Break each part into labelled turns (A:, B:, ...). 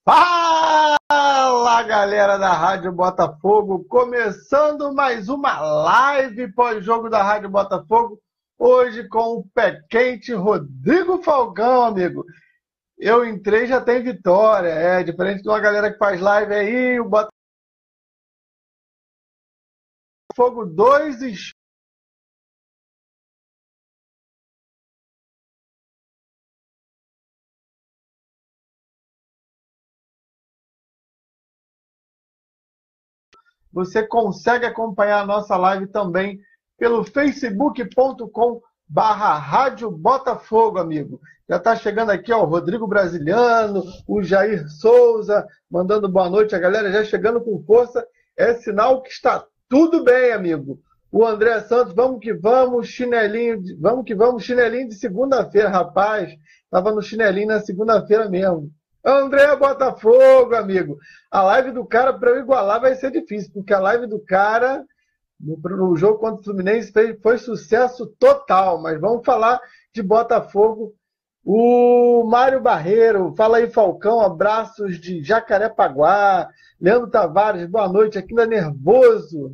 A: Fala, galera da Rádio Botafogo, começando mais uma live pós-jogo da Rádio Botafogo, hoje com o pé quente Rodrigo Falcão, amigo. Eu entrei, já tem vitória, diferente de uma galera que faz live aí, o Botafogo 2 e você consegue acompanhar a nossa live também pelo facebook.com/Rádio Botafogo, amigo. Já está chegando aqui, ó, o Rodrigo Brasiliano, o Jair Souza, mandando boa noite, a galera já chegando com força. É sinal que está tudo bem, amigo. O André Santos, vamos que vamos, chinelinho de segunda-feira, rapaz. Estava no chinelinho na segunda-feira mesmo. André Botafogo, amigo. A live do cara, para eu igualar, vai ser difícil, porque a live do cara, no jogo contra o Fluminense, foi sucesso total. Mas vamos falar de Botafogo. O Mário Barreiro, fala aí, Falcão, abraços de Jacarepaguá. Leandro Tavares, boa noite, aqui ainda nervoso.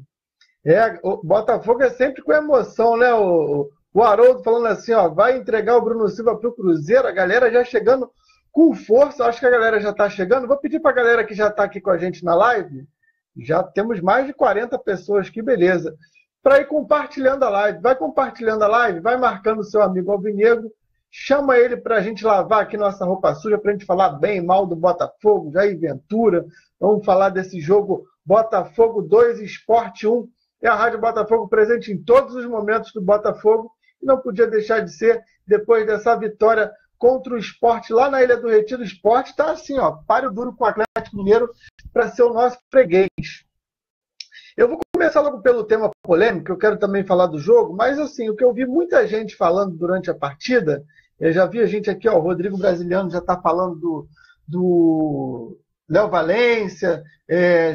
A: O Botafogo é sempre com emoção, né? O Haroldo falando assim, ó, vai entregar o Bruno Silva para o Cruzeiro, a galera já chegando com força, acho que a galera já está chegando. Vou pedir para a galera que já está aqui com a gente na live, já temos mais de 40 pessoas, que beleza, para ir compartilhando a live. Vai compartilhando a live, vai marcando o seu amigo alvinegro, chama ele para a gente lavar aqui nossa roupa suja, para a gente falar bem mal do Botafogo, Jair Ventura. Vamos falar desse jogo Botafogo 2, Sport 1. É a Rádio Botafogo presente em todos os momentos do Botafogo, e não podia deixar de ser depois dessa vitória contra o Sport lá na Ilha do Retiro. O Sport está assim, ó, páreo duro com o Atlético Mineiro para ser o nosso freguês. Eu vou começar logo pelo tema polêmico, eu quero também falar do jogo, mas assim, o que eu vi muita gente falando durante a partida, eu já vi a gente aqui, ó, o Rodrigo Brasiliano já está falando do Léo Valência,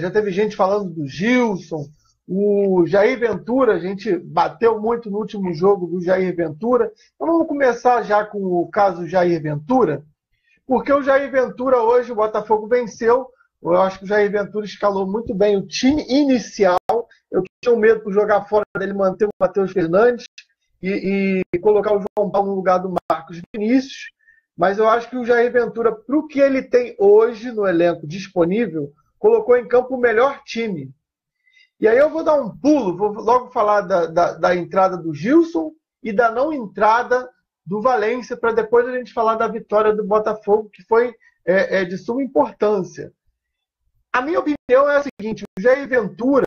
A: já teve gente falando do Gilson, o Jair Ventura, a gente bateu muito no último jogo do Jair Ventura. Então vamos começar já com o caso Jair Ventura, porque o Jair Ventura hoje, o Botafogo venceu. Eu acho que o Jair Ventura escalou muito bem o time inicial. Eu tinha medo por jogar fora dele, manter o Matheus Fernandes e colocar o João Paulo no lugar do Marcos Vinícius, mas eu acho que o Jair Ventura, para o que ele tem hoje no elenco disponível, colocou em campo o melhor time. E aí eu vou dar um pulo, vou logo falar da entrada do Gilson e da não entrada do Valência, para depois a gente falar da vitória do Botafogo, que foi de suma importância. A minha opinião é a seguinte, o Jair Ventura,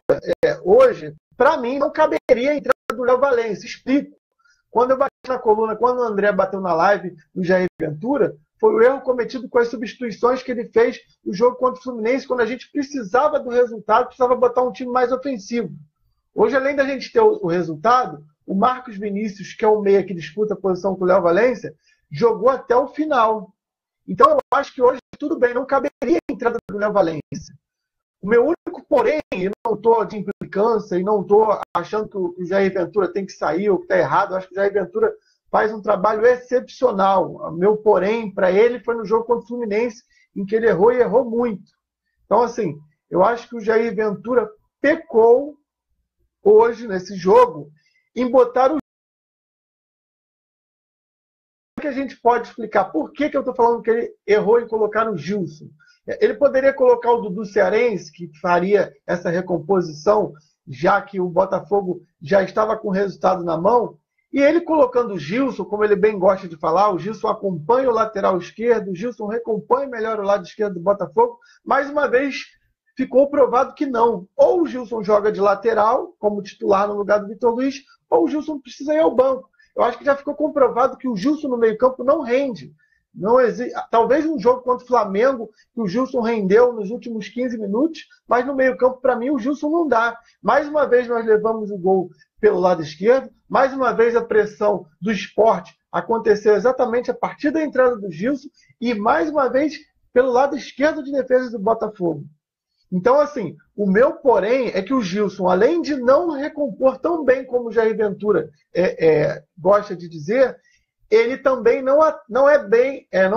A: hoje, para mim, não caberia a entrada do Léo Valência. Explico. Quando eu bati na coluna, quando o André bateu na live do Jair Ventura, foi o erro cometido com as substituições que ele fez no jogo contra o Fluminense, quando a gente precisava do resultado, precisava botar um time mais ofensivo. Hoje, além da gente ter o resultado, o Marcos Vinícius, que é o meia que disputa a posição com o Léo Valência, jogou até o final. Então, eu acho que hoje, tudo bem, não caberia a entrada do Léo Valência. O meu único porém, e não estou de implicância, e não estou achando que o Jair Ventura tem que sair ou que está errado, eu acho que o Jair Ventura faz um trabalho excepcional. O meu porém para ele foi no jogo contra o Fluminense, em que ele errou e errou muito. Então, assim, eu acho que o Jair Ventura pecou hoje, nesse jogo, em botar o... que a gente pode explicar por que eu estou falando que ele errou em colocar o Gilson. Ele poderia colocar o Dudu Cearense, que faria essa recomposição, já que o Botafogo já estava com o resultado na mão. E ele colocando o Gilson, como ele bem gosta de falar, o Gilson acompanha o lateral esquerdo, o Gilson recompõe melhor o lado esquerdo do Botafogo. Mais uma vez, ficou provado que não. Ou o Gilson joga de lateral, como titular no lugar do Vitor Luiz, ou o Gilson precisa ir ao banco. Eu acho que já ficou comprovado que o Gilson no meio-campo não rende. Não existe, talvez um jogo contra o Flamengo, que o Gilson rendeu nos últimos 15 minutos, mas no meio-campo, para mim, o Gilson não dá. Mais uma vez nós levamos o gol pelo lado esquerdo, mais uma vez a pressão do Sport aconteceu exatamente a partir da entrada do Gilson e mais uma vez pelo lado esquerdo de defesa do Botafogo. Então, assim, o meu porém é que o Gilson, além de não recompor tão bem como o Jair Ventura gosta de dizer, ele também não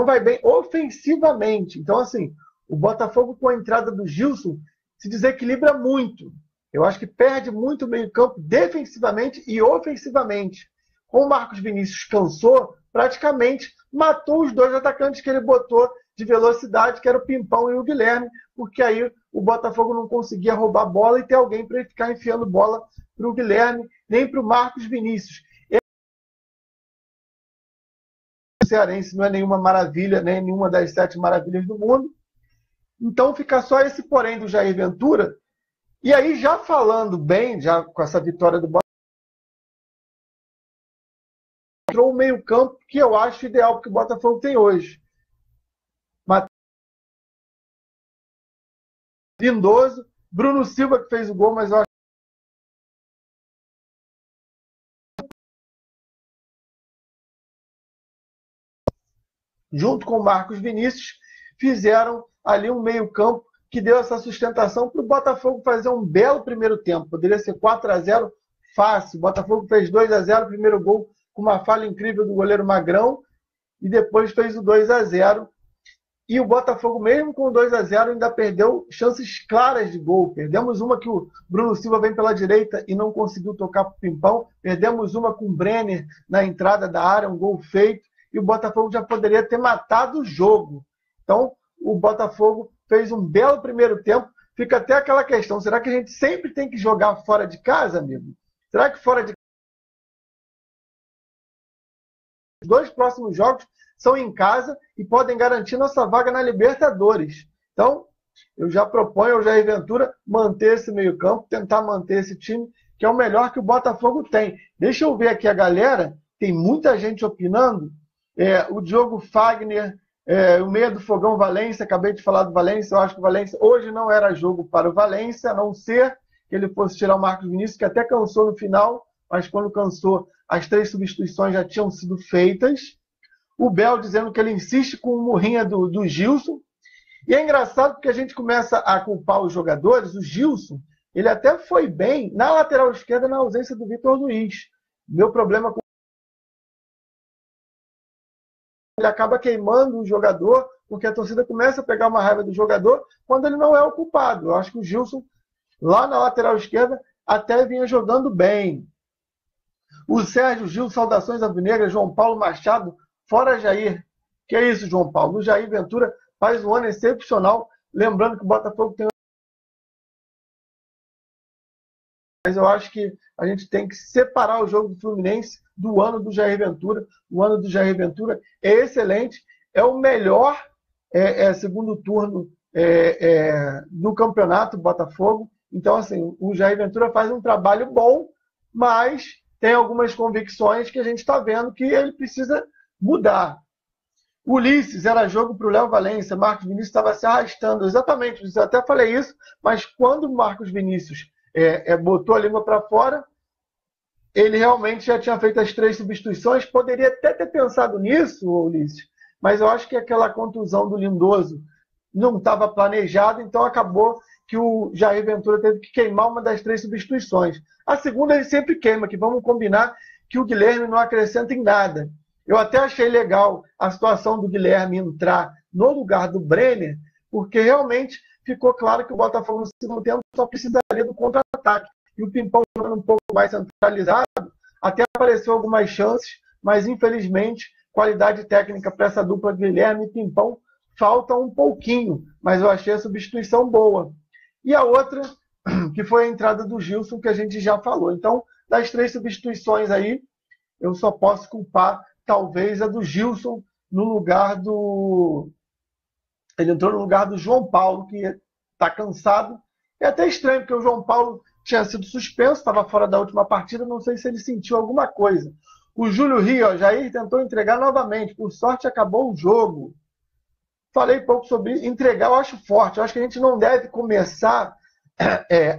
A: vai bem ofensivamente. Então, assim, O Botafogo, com a entrada do Gilson, se desequilibra muito. Eu acho que perde muito o meio-campo defensivamente e ofensivamente. Com o Marcos Vinícius cansou, praticamente matou os dois atacantes que ele botou de velocidade, que era o Pimpão e o Guilherme, porque aí o Botafogo não conseguia roubar bola e ter alguém para ele ficar enfiando bola para o Guilherme, nem para o Marcos Vinícius. O cearense não é nenhuma maravilha, nem nenhuma das 7 maravilhas do mundo. Então fica só esse porém do Jair Ventura. E aí, já falando bem, já com essa vitória do Botafogo, entrou o meio-campo que eu acho ideal que o Botafogo tem hoje. Lindoso, Bruno Silva que fez o gol, mas eu acho junto com o Marcos Vinícius, fizeram ali um meio-campo que deu essa sustentação para o Botafogo fazer um belo primeiro tempo. Poderia ser 4-0 fácil. O Botafogo fez 2-0, primeiro gol com uma falha incrível do goleiro Magrão, e depois fez o 2-0. E o Botafogo, mesmo com 2-0, ainda perdeu chances claras de gol. Perdemos uma que o Bruno Silva vem pela direita e não conseguiu tocar para o Pimpão. Perdemos uma com o Brenner na entrada da área, um gol feito. E o Botafogo já poderia ter matado o jogo. Então, o Botafogo fez um belo primeiro tempo. Fica até aquela questão, será que a gente sempre tem que jogar fora de casa, amigo? Será que fora de casa? Os 2 próximos jogos são em casa e podem garantir nossa vaga na Libertadores. Então, eu já proponho ao Jair Ventura manter esse meio-campo, tentar manter esse time, que é o melhor que o Botafogo tem. Deixa eu ver aqui a galera, tem muita gente opinando. O Diogo Fagner, o meia do Fogão Valência, acabei de falar do Valência, eu acho que o Valência hoje não era jogo para o Valência, a não ser que ele fosse tirar o Marcos Vinícius, que até cansou no final, mas quando cansou, as 3 substituições já tinham sido feitas. O Bel dizendo que ele insiste com o murrinha do Gilson. E é engraçado porque a gente começa a culpar os jogadores. O Gilson, ele até foi bem na lateral esquerda na ausência do Vitor Luiz. Meu problema com ele acaba queimando o jogador, porque a torcida começa a pegar uma raiva do jogador quando ele não é o culpado. Eu acho que o Gilson, lá na lateral esquerda, até vinha jogando bem. O Sérgio Gil, saudações alvinegras, João Paulo Machado, fora Jair. Que é isso, João Paulo? O Jair Ventura faz um ano excepcional. Lembrando que o Botafogo tem... Mas eu acho que a gente tem que separar o jogo do Fluminense do ano do Jair Ventura. O ano do Jair Ventura é excelente. É o melhor segundo turno do campeonato Botafogo. Então, assim, o Jair Ventura faz um trabalho bom, mas tem algumas convicções que a gente está vendo que ele precisa mudar. Ulisses, era jogo para o Léo Valência, Marcos Vinícius estava se arrastando. Exatamente, eu até falei isso, mas quando o Marcos Vinícius botou a língua para fora, ele realmente já tinha feito as 3 substituições. Poderia até ter pensado nisso, Ulisses, mas eu acho que aquela contusão do Lindoso não estava planejada, então acabou que o Jair Ventura teve que queimar uma das 3 substituições. A segunda ele sempre queima, que vamos combinar que o Guilherme não acrescenta em nada. Eu até achei legal a situação do Guilherme entrar no lugar do Brenner, porque realmente ficou claro que o Botafogo no segundo tempo só precisaria do contra-ataque. E o Pimpão jogando um pouco mais centralizado, até apareceu algumas chances, mas infelizmente qualidade técnica para essa dupla Guilherme e Pimpão falta um pouquinho, mas eu achei a substituição boa. E a outra, que foi a entrada do Gilson, que a gente já falou. Então, das 3 substituições aí, eu só posso culpar talvez a do Gilson no lugar do... Ele entrou no lugar do João Paulo, que está cansado. É até estranho, porque o João Paulo tinha sido suspenso, estava fora da última partida, não sei se ele sentiu alguma coisa. O Júlio Rio, Jair tentou entregar novamente, por sorte acabou o jogo. Falei pouco sobre entregar, eu acho forte. Eu acho que a gente não deve começar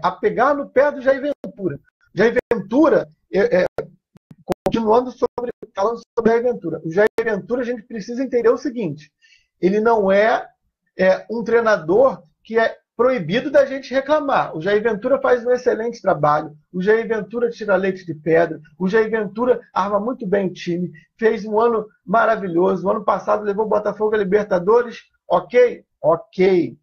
A: a pegar no pé do Jair Ventura. Jair Ventura, continuando falando sobre Jair Ventura. O Jair Ventura, a gente precisa entender o seguinte: ele não é um treinador que é proibido da gente reclamar. O Jair Ventura faz um excelente trabalho. O Jair Ventura tira leite de pedra. O Jair Ventura arma muito bem o time. Fez um ano maravilhoso. O ano passado levou o Botafogo a Libertadores. Ok? Ok.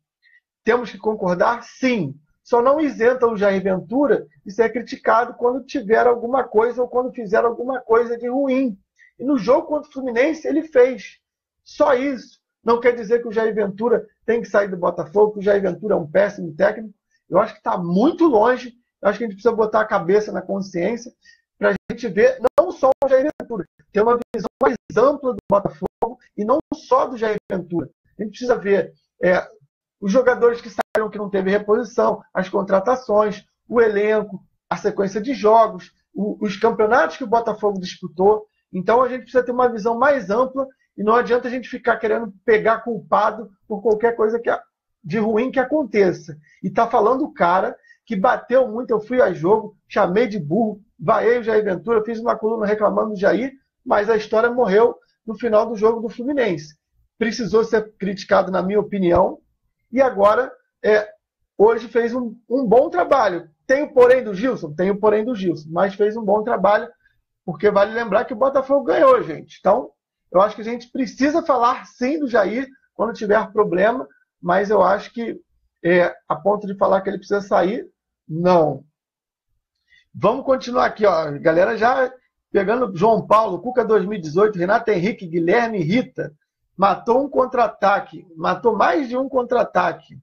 A: Temos que concordar? Sim. Só não isenta o Jair Ventura de ser criticado quando tiver alguma coisa ou quando fizer alguma coisa de ruim. E no jogo contra o Fluminense ele fez. Só isso. Não quer dizer que o Jair Ventura tem que sair do Botafogo, que o Jair Ventura é um péssimo técnico. Eu acho que está muito longe. Eu acho que a gente precisa botar a cabeça na consciência para a gente ver não só o Jair Ventura, ter uma visão mais ampla do Botafogo e não só do Jair Ventura. A gente precisa ver os jogadores que saíram que não teve reposição, as contratações, o elenco, a sequência de jogos, os campeonatos que o Botafogo disputou. Então a gente precisa ter uma visão mais ampla e não adianta a gente ficar querendo pegar culpado por qualquer coisa de ruim que aconteça. E tá falando o cara que bateu muito, eu fui a jogo, chamei de burro, vaiei o Jair Ventura, fiz uma coluna reclamando do Jair, mas a história morreu no final do jogo do Fluminense. Precisou ser criticado, na minha opinião, e agora, hoje fez um bom trabalho. Tem o porém do Gilson? Tem o porém do Gilson, mas fez um bom trabalho, porque vale lembrar que o Botafogo ganhou, gente. Então, eu acho que a gente precisa falar sim do Jair quando tiver problema, mas eu acho que a ponto de falar que ele precisa sair, não. Vamos continuar aqui, ó. Galera já pegando João Paulo, Cuca 2018, Renato Henrique, Guilherme Rita. Matou um contra-ataque, matou mais de um contra-ataque.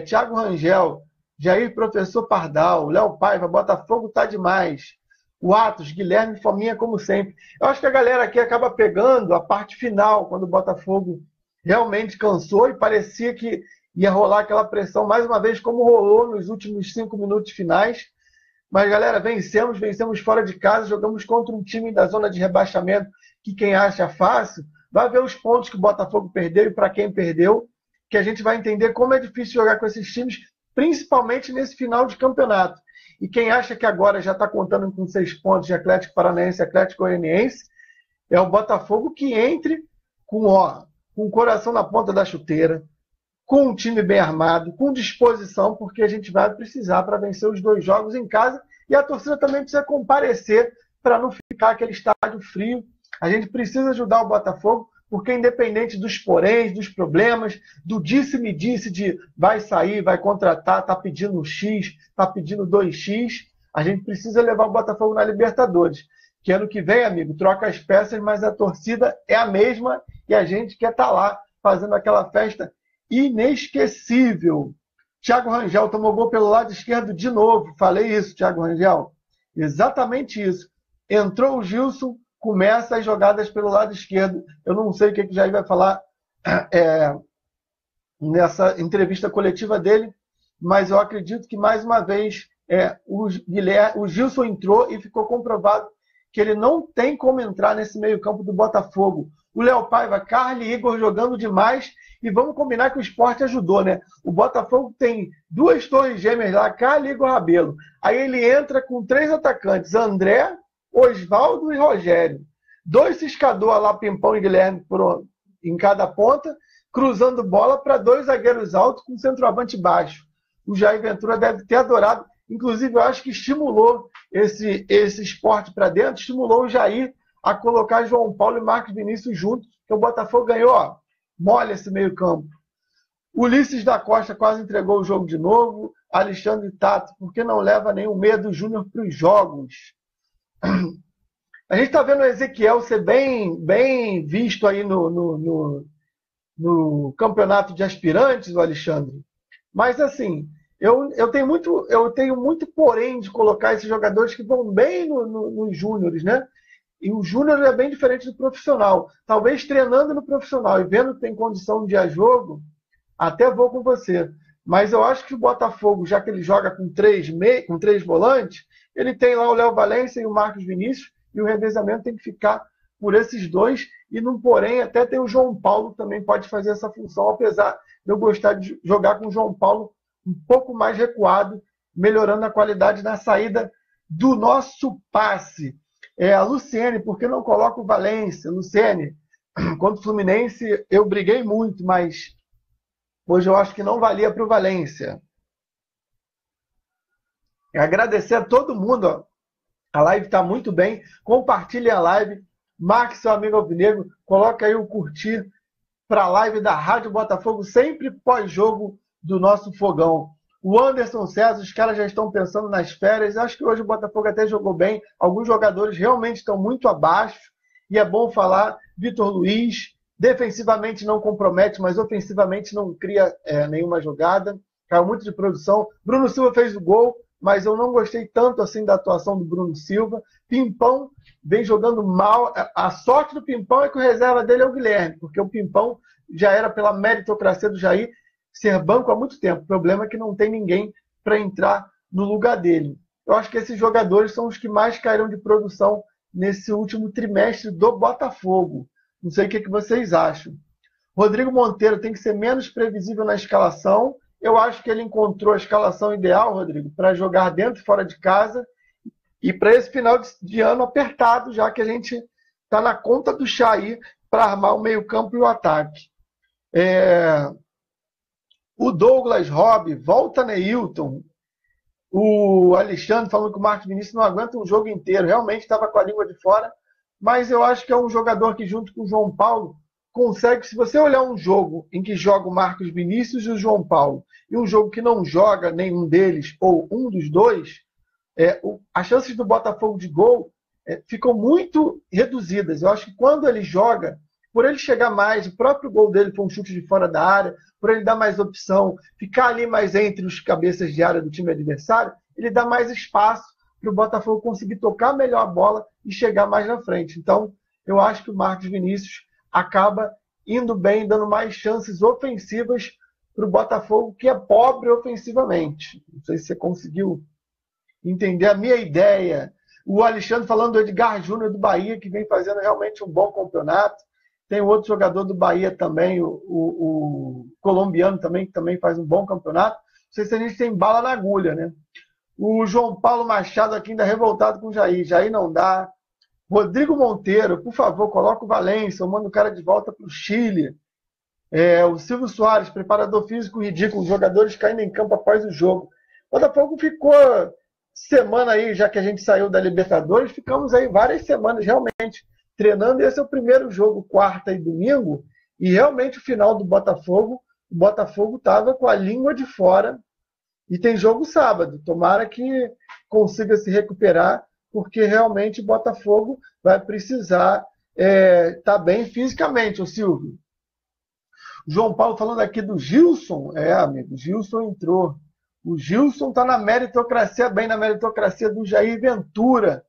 A: Thiago Rangel, Jair Professor Pardal, Léo Paiva, Botafogo tá demais. O Atos, Guilherme Fominha, como sempre. Eu acho que a galera aqui acaba pegando a parte final, quando o Botafogo realmente cansou e parecia que ia rolar aquela pressão mais uma vez, como rolou nos últimos 5 minutos finais. Mas, galera, vencemos fora de casa, jogamos contra um time da zona de rebaixamento que quem acha fácil, vai ver os pontos que o Botafogo perdeu e para quem perdeu, que a gente vai entender como é difícil jogar com esses times, principalmente nesse final de campeonato. E quem acha que agora já está contando com 6 pontos de Atlético Paranaense e Atlético Goianiense, é o Botafogo que entre com o coração na ponta da chuteira, com um time bem armado, com disposição, porque a gente vai precisar para vencer os 2 jogos em casa, e a torcida também precisa comparecer para não ficar aquele estádio frio. A gente precisa ajudar o Botafogo, porque independente dos poréns, dos problemas, do disse-me-disse de vai sair, vai contratar, está pedindo X, está pedindo 2X, a gente precisa levar o Botafogo na Libertadores. Que ano que vem, amigo, troca as peças, mas a torcida é a mesma e a gente quer estar lá fazendo aquela festa inesquecível. Thiago Rangel tomou gol pelo lado esquerdo de novo. Falei isso, Thiago Rangel. Exatamente isso. Entrou o Gilson, começa as jogadas pelo lado esquerdo. Eu não sei o que o Jair vai falar nessa entrevista coletiva dele, mas eu acredito que, mais uma vez, o Gilson entrou e ficou comprovado que ele não tem como entrar nesse meio-campo do Botafogo. O Léo Paiva, Carly e Igor jogando demais, e vamos combinar que o esporte ajudou, né? O Botafogo tem 2 torres gêmeas lá, Carly e Igor Rabelo. Aí ele entra com 3 atacantes, André, Osvaldo e Rogério. 2 ciscadores lá, Pimpão e Guilherme em cada ponta, cruzando bola para 2 zagueiros altos com centroavante baixo. O Jair Ventura deve ter adorado. Inclusive, eu acho que estimulou esse esporte para dentro, estimulou o Jair a colocar João Paulo e Marcos Vinícius juntos, que o Botafogo ganhou, molha esse meio campo. Ulisses da Costa quase entregou o jogo de novo. Alexandre Tato, por que não leva nenhum medo Júnior para os jogos? A gente está vendo o Ezequiel ser bem visto aí no campeonato de aspirantes, o Alexandre. Mas, assim, eu tenho muito porém de colocar esses jogadores que vão bem nos júniores, né? E o júnior é bem diferente do profissional. Talvez treinando no profissional e vendo que tem condição de ir a jogo, até vou com você. Mas eu acho que o Botafogo, já que ele joga com 3 volantes, ele tem lá o Léo Valência e o Marcos Vinícius, e o revezamento tem que ficar por esses 2. E no porém, até tem o João Paulo também pode fazer essa função, apesar de eu gostar de jogar com o João Paulo um pouco mais recuado, melhorando a qualidade na saída do nosso passe. A Luciene, por que não coloca o Valência? Luciene, contra o Fluminense eu briguei muito, mas hoje eu acho que não valia para o Valência. Agradecer a todo mundo, ó. A live está muito bem. Compartilhe a live. Marque seu amigo alvinegro. Coloque aí o curtir para a live da Rádio Botafogo, sempre pós-jogo do nosso fogão. O Anderson César, os caras já estão pensando nas férias. Eu acho que hoje o Botafogo até jogou bem. Alguns jogadores realmente estão muito abaixo. E é bom falar, Vitor Luiz, defensivamente não compromete, mas ofensivamente não cria nenhuma jogada. Caiu muito de produção. Bruno Silva fez o gol, mas eu não gostei tanto assim da atuação do Bruno Silva. Pimpão vem jogando mal. A sorte do Pimpão é que o reserva dele é o Guilherme, porque o Pimpão já era pela meritocracia do Jair ser banco há muito tempo. O problema é que não tem ninguém para entrar no lugar dele. Eu acho que esses jogadores são os que mais caíram de produção nesse último trimestre do Botafogo. Não sei o que vocês acham. Rodrigo Monteiro tem que ser menos previsível na escalação. Eu acho que ele encontrou a escalação ideal, Rodrigo, para jogar dentro e fora de casa e para esse final de ano apertado, já que a gente está na conta do Jair para armar o meio-campo e o ataque. O Douglas Robb, volta Neilton. O Alexandre falando que o Marcos Vinícius não aguenta um jogo inteiro. Realmente estava com a língua de fora, mas eu acho que é um jogador que, junto com o João Paulo, consegue. Se você olhar um jogo em que joga o Marcos Vinícius e o João Paulo, e um jogo que não joga nenhum deles, ou um dos dois, as chances do Botafogo de gol ficam muito reduzidas. Eu acho que quando ele joga, por ele chegar mais, o próprio gol dele foi um chute de fora da área, por ele dar mais opção, ficar ali mais entre os cabeças de área do time adversário, ele dá mais espaço para o Botafogo conseguir tocar melhor a bola e chegar mais na frente. Então, eu acho que o Marcos Vinícius acaba indo bem, dando mais chances ofensivas para o Botafogo, que é pobre ofensivamente. Não sei se você conseguiu entender a minha ideia. O Alexandre falando do Edgar Júnior do Bahia, que vem fazendo realmente um bom campeonato. Tem outro jogador do Bahia também, o colombiano também, que também faz um bom campeonato. Não sei se a gente tem bala na agulha, né? O João Paulo Machado aqui ainda revoltado com o Jair. Jair não dá. Rodrigo Monteiro, por favor, coloca o Valência, manda o cara de volta para o Chile. O Silvio Soares, preparador físico ridículo, jogadores caindo em campo após o jogo. O Botafogo ficou semana aí, já que a gente saiu da Libertadores, ficamos aí várias semanas realmente treinando. Esse é o primeiro jogo, quarta e domingo, e realmente o final do Botafogo, o Botafogo estava com a língua de fora, e tem jogo sábado. Tomara que consiga se recuperar, porque realmente o Botafogo vai precisar estar bem fisicamente, o Silvio. João Paulo falando aqui do Gilson. Amigo, o Gilson entrou. O Gilson está na meritocracia, bem na meritocracia do Jair Ventura.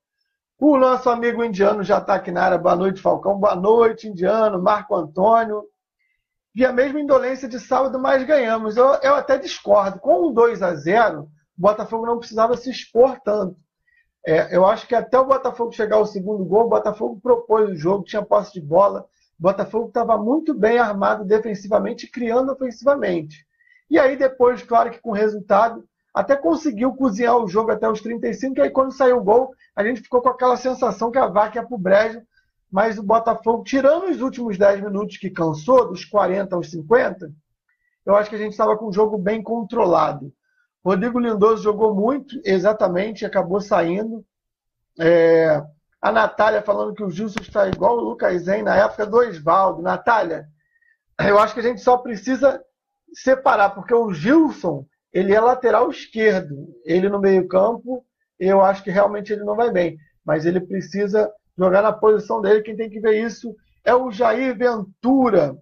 A: O nosso amigo indiano já está aqui na área. Boa noite, Falcão. Boa noite, indiano. Marco Antônio. E a mesma indolência de sábado, mas ganhamos. Eu até discordo. Com um 2-0, o Botafogo não precisava se expor tanto. Eu acho que até o Botafogo chegar ao segundo gol, o Botafogo propôs o jogo, tinha posse de bola. O Botafogo estava muito bem armado defensivamente e criando ofensivamente. E aí depois, claro que com o resultado, até conseguiu cozinhar o jogo até os 35, e aí quando saiu o gol, a gente ficou com aquela sensação que a vaca ia para o brejo, mas o Botafogo, tirando os últimos 10 minutos que cansou, dos 40 aos 50, eu acho que a gente estava com um jogo bem controlado. Rodrigo Lindoso jogou muito, exatamente, acabou saindo. A Natália falando que o Gilson está igual o Lucas Zen na época do Osvaldo. Natália, eu acho que a gente só precisa separar, porque o Gilson, ele é lateral esquerdo. Ele no meio-campo, eu acho que realmente ele não vai bem. Mas ele precisa jogar na posição dele. Quem tem que ver isso é o Jair Ventura.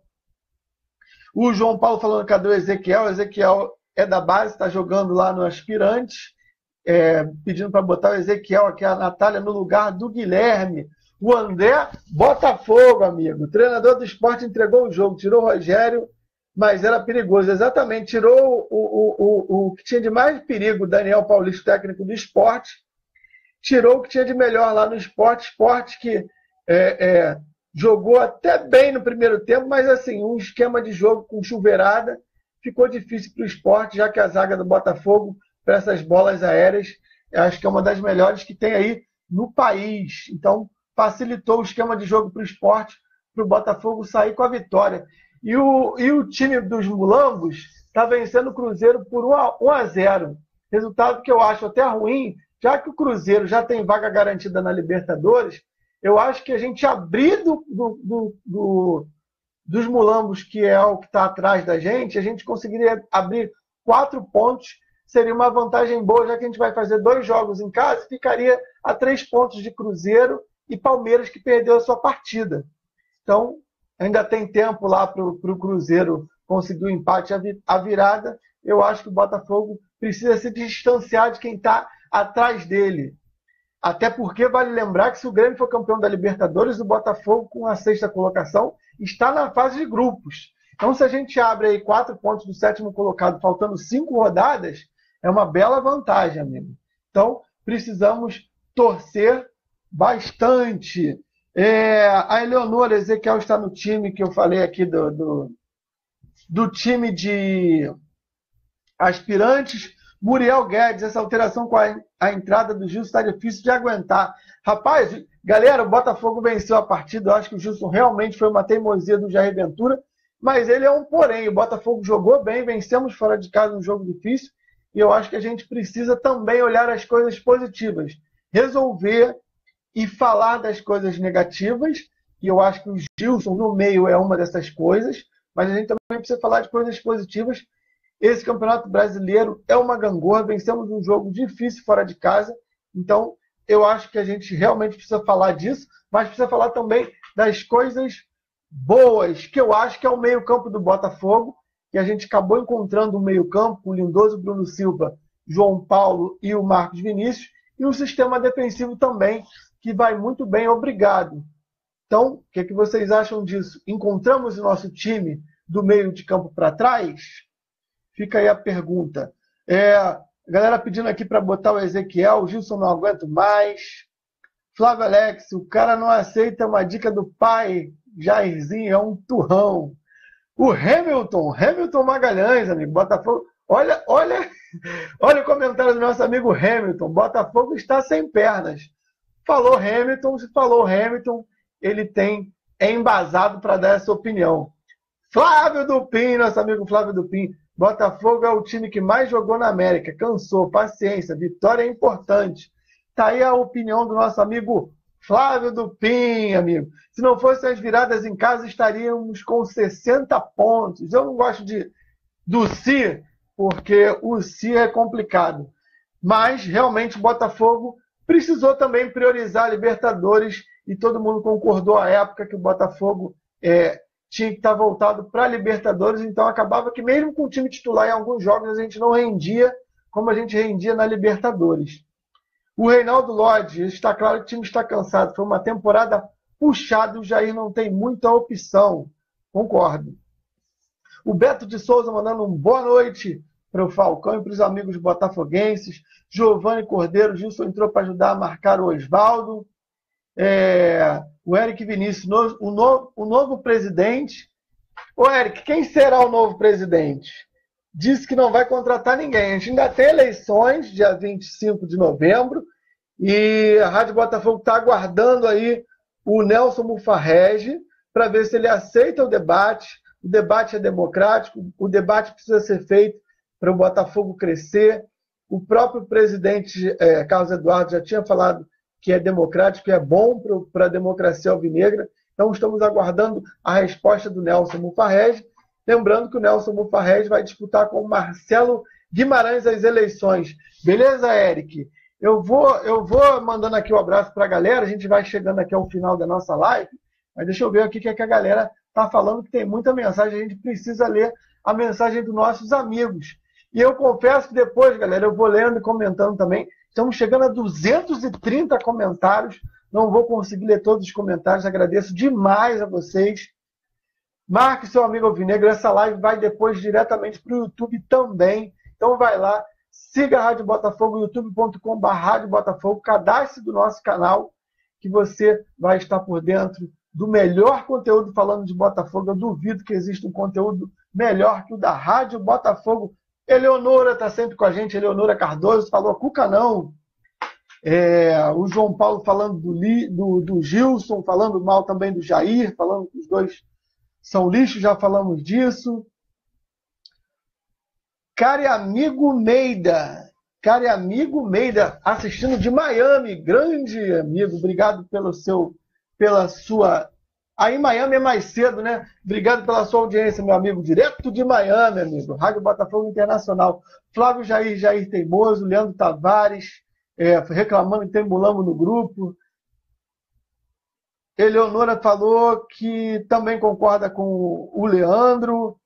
A: O João Paulo falando, cadê o Ezequiel? O Ezequiel é da base, está jogando lá no Aspirantes. Pedindo para botar o Ezequiel aqui, a Natália, no lugar do Guilherme. O André Botafogo, amigo. O treinador do Sport entregou o jogo, tirou o Rogério, mas era perigoso. Exatamente, tirou o que tinha de mais perigo, o Daniel Paulista, técnico do Sport, tirou o que tinha de melhor lá no Sport. Sport que jogou até bem no primeiro tempo, mas assim, um esquema de jogo com chuveirada, ficou difícil para o Sport, já que a zaga do Botafogo, para essas bolas aéreas, acho que é uma das melhores que tem aí no país. Então, facilitou o esquema de jogo para o Sport, para o Botafogo sair com a vitória. E o time dos mulambos está vencendo o Cruzeiro por 1-0. Resultado que eu acho até ruim, já que o Cruzeiro já tem vaga garantida na Libertadores. Eu acho que a gente abrir do dos mulambos, que é o que está atrás da gente, a gente conseguiria abrir 4 pontos, seria uma vantagem boa, já que a gente vai fazer 2 jogos em casa, ficaria a 3 pontos de Cruzeiro e Palmeiras, que perdeu a sua partida. Então, ainda tem tempo lá para o Cruzeiro conseguir o empate, a virada. Eu acho que o Botafogo precisa se distanciar de quem está atrás dele. Até porque vale lembrar que se o Grêmio for campeão da Libertadores, o Botafogo, com a 6ª colocação, está na fase de grupos. Então, se a gente abre aí 4 pontos do 7º colocado, faltando 5 rodadas, é uma bela vantagem, amigo. Então, precisamos torcer bastante. A Eleonora Ezequiel está no time que eu falei aqui do time de aspirantes. Muriel Guedes, essa alteração com a entrada do Gilson está difícil de aguentar. Rapaz, galera, o Botafogo venceu a partida. Eu acho que o Gilson realmente foi uma teimosia do Jair Ventura, mas ele é um porém. O Botafogo jogou bem, vencemos fora de casa um jogo difícil, e eu acho que a gente precisa também olhar as coisas positivas, resolver e falar das coisas negativas, e eu acho que o Gilson no meio é uma dessas coisas, mas a gente também precisa falar de coisas positivas. Esse Campeonato Brasileiro é uma gangorra, vencemos um jogo difícil fora de casa, então eu acho que a gente realmente precisa falar disso, mas precisa falar também das coisas boas, que eu acho que é o meio-campo do Botafogo, que a gente acabou encontrando um meio-campo, o lindoso Bruno Silva, João Paulo e o Marcos Vinícius, e um sistema defensivo também, que vai muito bem, obrigado. Então, o que vocês acham disso? Encontramos o nosso time do meio de campo para trás? Fica aí a pergunta. A galera pedindo aqui para botar o Ezequiel, o Gilson não aguento mais. Flávio Alex, o cara não aceita uma dica do pai, Jairzinho, é um turrão. O Hamilton Magalhães, amigo, Botafogo. Olha o comentário do nosso amigo Hamilton. Botafogo está sem pernas. Falou Hamilton, ele é embasado para dar essa opinião. Flávio Dupin, nosso amigo Flávio Dupin. Botafogo é o time que mais jogou na América. Cansou, paciência, vitória é importante. Está aí a opinião do nosso amigo Flávio Dupin, amigo. Se não fossem as viradas em casa, estaríamos com 60 pontos. Eu não gosto do si, porque o si é complicado. Mas, realmente, o Botafogo precisou também priorizar a Libertadores e todo mundo concordou à época que o Botafogo tinha que estar voltado para a Libertadores, então acabava que mesmo com o time titular em alguns jogos a gente não rendia como a gente rendia na Libertadores. O Reinaldo Lodge, está claro que o time está cansado, foi uma temporada puxada e o Jair não tem muita opção. Concordo. O Beto de Souza mandando um boa noite para o Falcão e para os amigos botafoguenses. Giovanni Cordeiro, Gilson entrou para ajudar a marcar o Osvaldo. O Eric Vinícius, o novo presidente. Ô, Eric, quem será o novo presidente? Disse que não vai contratar ninguém. A gente ainda tem eleições, dia 25 de novembro, e a Rádio Botafogo está aguardando aí o Nelson Mufarrege para ver se ele aceita o debate. O debate é democrático, o debate precisa ser feito para o Botafogo crescer. O próprio presidente Carlos Eduardo já tinha falado que é democrático, que é bom para a democracia alvinegra. Então, estamos aguardando a resposta do Nelson Mufarrege. Lembrando que o Nelson Mufarrege vai disputar com o Marcelo Guimarães as eleições. Beleza, Eric? Eu vou mandando aqui um abraço para a galera. A gente vai chegando aqui ao final da nossa live. Mas deixa eu ver aqui o que a galera está falando, que tem muita mensagem. A gente precisa ler a mensagem dos nossos amigos. E eu confesso que depois, galera, eu vou lendo e comentando também. Estamos chegando a 230 comentários. Não vou conseguir ler todos os comentários. Agradeço demais a vocês. Marque seu amigo alvinegro. Essa live vai depois diretamente para o YouTube também. Então vai lá, siga a Rádio Botafogo, youtube.com/Rádio Botafogo. Cadastre do nosso canal, que você vai estar por dentro do melhor conteúdo falando de Botafogo. Eu duvido que exista um conteúdo melhor que o da Rádio Botafogo. Eleonora está sempre com a gente, Eleonora Cardoso, falou Cuca não. O João Paulo falando do Gilson, falando mal também do Jair, falando que os dois são lixo, já falamos disso. Cara amigo Meida, assistindo de Miami, grande amigo, obrigado pela sua Aí em Miami é mais cedo, né? Obrigado pela sua audiência, meu amigo. Direto de Miami, amigo. Rádio Botafogo Internacional. Flávio Jair Teimoso, Leandro Tavares, reclamando que tem Mulambo no grupo. Eleonora falou que também concorda com o Leandro.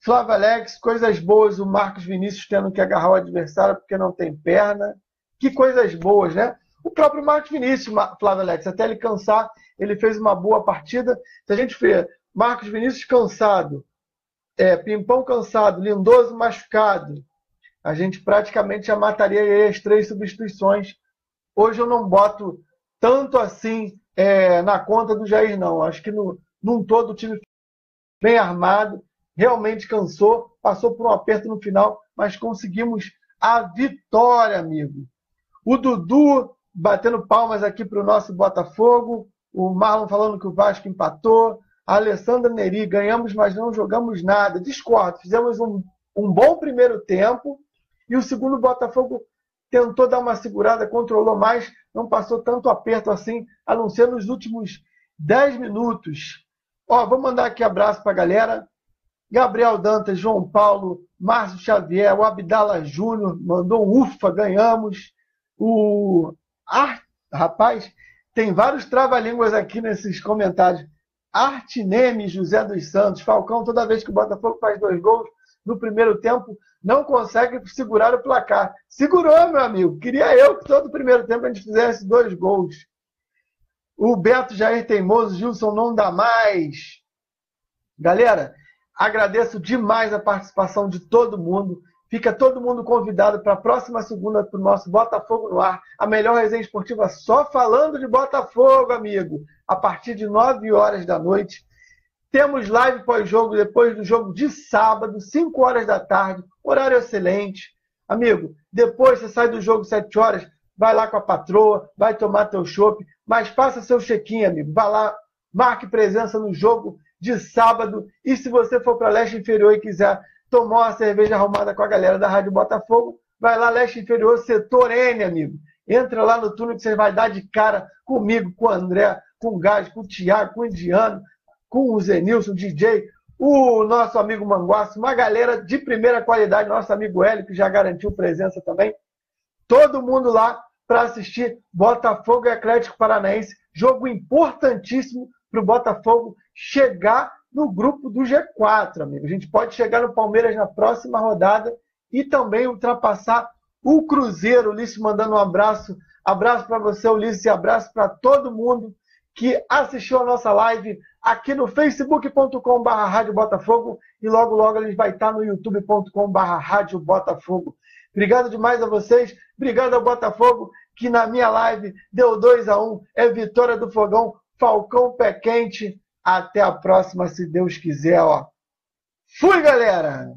A: Flávio Alex, coisas boas, o Marcos Vinícius tendo que agarrar o adversário porque não tem perna. Que coisas boas, né? O próprio Marcos Vinícius, Flávio Alex, até ele cansar, ele fez uma boa partida. Se a gente vê Marcos Vinícius cansado, Pimpão cansado, Lindoso machucado, a gente praticamente já mataria aí as 3 substituições. Hoje eu não boto tanto assim na conta do Jair, não. Acho que num todo o time bem armado, realmente cansou, passou por um aperto no final, mas conseguimos a vitória, amigo. O Dudu batendo palmas aqui para o nosso Botafogo, o Marlon falando que o Vasco empatou, a Alessandra Neri, ganhamos, mas não jogamos nada. Discordo, fizemos um bom primeiro tempo e o segundo Botafogo tentou dar uma segurada, controlou mais, não passou tanto aperto assim, a não ser nos últimos 10 minutos. Vou mandar aqui abraço para a galera. Gabriel Dantas, João Paulo, Márcio Xavier, o Abdala Júnior, mandou um ufa, ganhamos. Rapaz, tem vários trava-línguas aqui nesses comentários. Artineme, José dos Santos, Falcão, toda vez que o Botafogo faz 2 gols no primeiro tempo, não consegue segurar o placar. Segurou, meu amigo. Queria eu que todo primeiro tempo a gente fizesse 2 gols. O Beto Jair Teimoso, Gilson não dá mais. Galera, agradeço demais a participação de todo mundo. Fica todo mundo convidado para a próxima segunda para o nosso Botafogo no Ar. A melhor resenha esportiva só falando de Botafogo, amigo. A partir de 9 horas da noite. Temos live pós-jogo, depois do jogo de sábado, 5 horas da tarde. Horário excelente. Amigo, depois você sai do jogo 7 horas, vai lá com a patroa, vai tomar teu chopp, mas faça seu check-in, amigo. Vai lá, marque presença no jogo de sábado. E se você for para Leste Inferior e quiser tomar uma cerveja arrumada com a galera da Rádio Botafogo, vai lá, Leste Inferior, setor N, amigo. Entra lá no túnel que você vai dar de cara comigo, com o André, com o Gás, com o Thiago, com o Indiano, com o Zenilson, o DJ, o nosso amigo Manguaço, uma galera de primeira qualidade, nosso amigo Hélio, que já garantiu presença também. Todo mundo lá para assistir Botafogo e Atlético Paranaense. Jogo importantíssimo para o Botafogo chegar no grupo do G4, amigo. A gente pode chegar no Palmeiras na próxima rodada e também ultrapassar o Cruzeiro. Ulisses mandando um abraço. Abraço para você, Ulisses, e abraço para todo mundo que assistiu a nossa live aqui no facebook.com/Rádio Botafogo e logo, logo ele vai estar no youtube.com/Rádio Botafogo. Obrigado demais a vocês. Obrigado ao Botafogo, que na minha live deu 2-1. É vitória do Fogão. Falcão pé quente. Até a próxima, se Deus quiser. Fui, galera!